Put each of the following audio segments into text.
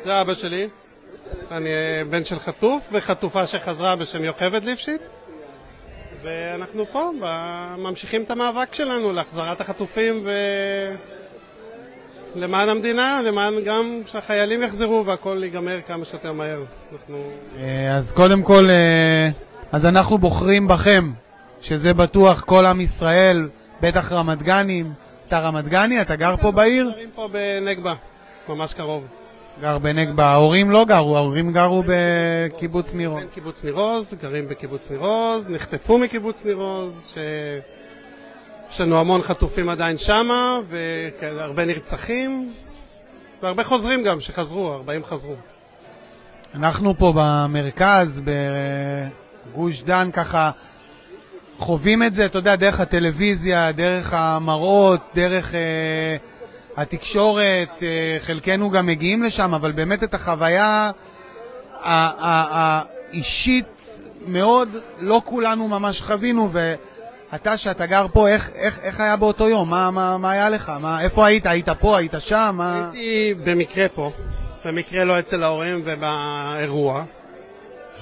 זה אבא שלי. אני בן של חטוף וחטופה שחזרה בשם יוכבד ליפשיץ. ואנחנו פה ממשיכים את המאבק שלנו להחזרת החטופים למען המדינה, למען גם שהחיילים יחזרו והכל ייגמר כמה שיותר מהר. אז קודם כל, אז אנחנו בוחרים בכם, שזה בטוח כל עם ישראל, בטח רמת גנים. אתה רמת גני? אתה גר פה בעיר? גרים פה בנגבה, ממש קרוב. גר בנגבה. ההורים לא גרו, ההורים גרו בקיבוץ ניר עוז. קיבוץ ניר עוז, גרים בקיבוץ ניר עוז, נחטפו מקיבוץ ניר עוז, יש לנו המון חטופים עדיין שמה, והרבה נרצחים, והרבה חוזרים גם, שחזרו, 40 חזרו. אנחנו פה במרכז, בגוש דן, ככה חווים את זה, אתה יודע, דרך הטלוויזיה, דרך המראות, דרך התקשורת, חלקנו גם מגיעים לשם, אבל באמת את החוויה האישית מאוד, לא כולנו ממש חווינו, ואתה שאתה גר פה, איך היה באותו יום? מה היה לך? איפה היית? היית פה? היית שם? הייתי במקרה פה, במקרה לא אצל ההורים ובאירוע.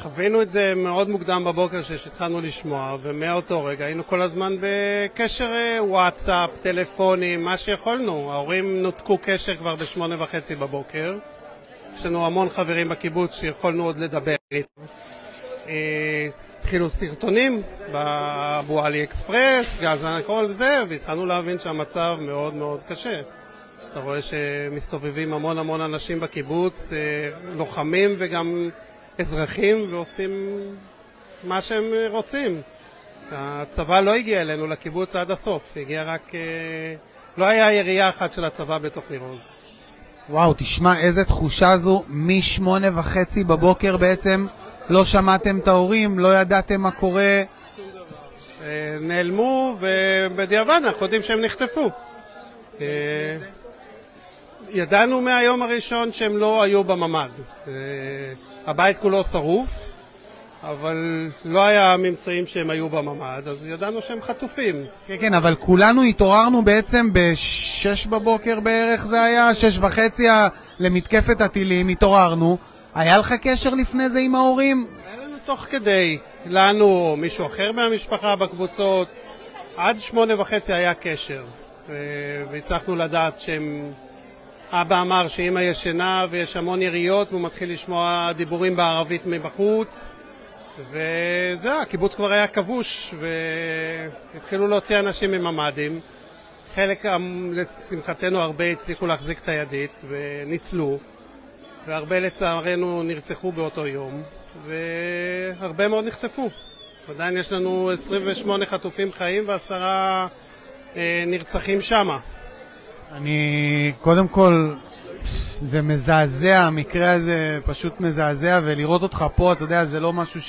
חווינו את זה מאוד מוקדם בבוקר שהתחלנו לשמוע, ומאותו רגע היינו כל הזמן בקשר וואטסאפ, טלפונים, מה שיכולנו. ההורים נותקו קשר כבר ב8:30 בבוקר. יש לנו המון חברים בקיבוץ שיכולנו עוד לדבר איתם. התחילו סרטונים באלי אקספרס, גזן, כל זה, והתחלנו להבין שהמצב מאוד מאוד קשה. שאתה רואה שמסתובבים המון אנשים בקיבוץ, לוחמים וגם אזרחים, ועושים מה שהם רוצים. הצבא לא הגיע אלינו לקיבוץ עד הסוף, הגיע רק... לא היה ירייה אחת של הצבא בתוך ניר עוז. וואו, תשמע איזה תחושה זו, מ8:30 בבוקר בעצם לא שמעתם את ההורים, לא ידעתם מה קורה. נעלמו, ובדיעבד אנחנו יודעים שהם נחטפו. ידענו מהיום הראשון שהם לא היו בממ"ד. הבית כולו שרוף, אבל לא היה ממצאים שהם היו בממ"ד, אז ידענו שהם חטופים. כן, אבל כולנו התעוררנו בעצם ב6 בבוקר בערך, זה היה 6:30 למתקפת הטילים, התעוררנו. היה לך קשר לפני זה עם ההורים? היה לנו תוך כדי, לנו או מישהו אחר מהמשפחה בקבוצות, עד 8:30 היה קשר, והצלחנו לדעת שהם... אבא אמר שאמא ישנה ויש המון יריות, והוא מתחיל לשמוע דיבורים בערבית מבחוץ, וזהו, הקיבוץ כבר היה כבוש, והתחילו להוציא אנשים מממ"דים. חלק, לשמחתנו, הרבה הצליחו להחזיק את הידית וניצלו, והרבה לצערנו נרצחו באותו יום, והרבה מאוד נחטפו. עדיין יש לנו 28 חטופים חיים ו10 נרצחים שמה. קודם כל, זה מזעזע, המקרה הזה פשוט מזעזע, ולראות אותך פה, אתה יודע, זה לא משהו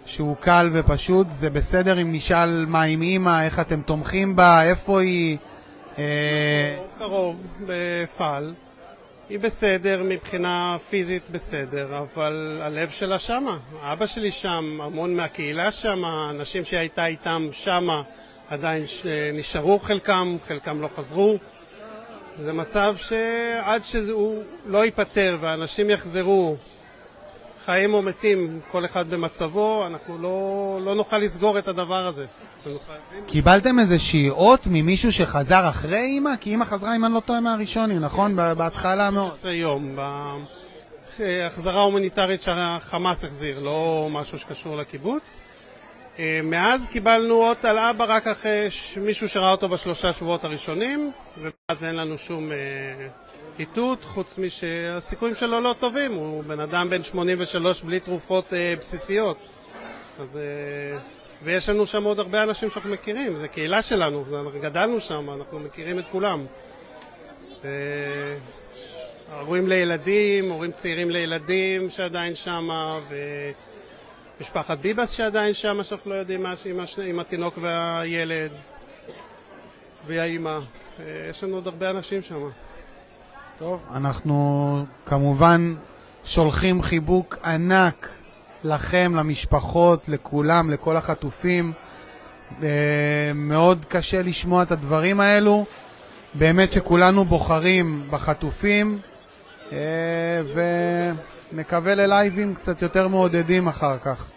שהוא קל ופשוט. זה בסדר אם נשאל מה עם אמא, איך אתם תומכים בה, איפה היא? קרוב, בפעל. היא בסדר, מבחינה פיזית בסדר, אבל הלב שלה שמה. אבא שלי שם, המון מהקהילה שמה, אנשים שהייתה איתם שמה, עדיין נשארו חלקם לא חזרו. זה מצב שעד שהוא לא ייפטר ואנשים יחזרו, חיים או מתים, כל אחד במצבו, אנחנו לא נוכל לסגור את הדבר הזה. קיבלתם איזושהי אות ממישהו שחזר אחרי אמא? כי אמא חזרה, אם אני לא טועה, מהראשונים, נכון? בהתחלה מאוד. 16 יום, בהחזרה הומניטרית שהחמאס החזיר, לא משהו שקשור לקיבוץ. מאז קיבלנו אות על אבא רק אחרי מישהו שראה אותו ב3 שבועות הראשונים, ומאז אין לנו שום איתות, חוץ משהסיכויים שלו לא טובים. הוא בן אדם בן 83 בלי תרופות בסיסיות. ויש לנו שם עוד הרבה אנשים שאנחנו מכירים, זה קהילה שלנו, גדלנו שם, אנחנו מכירים את כולם. הורים לילדים, הורים צעירים לילדים שעדיין שם, משפחת ביבס שעדיין שם, שאנחנו לא יודעים מה עם התינוק והילד והאימא. יש לנו עוד הרבה אנשים שם. טוב, אנחנו כמובן שולחים חיבוק ענק לכם, למשפחות, לכולם, לכל החטופים. מאוד קשה לשמוע את הדברים האלו. באמת שכולנו בוחרים בחטופים, ונקווה ללייבים קצת יותר מעודדים אחר כך.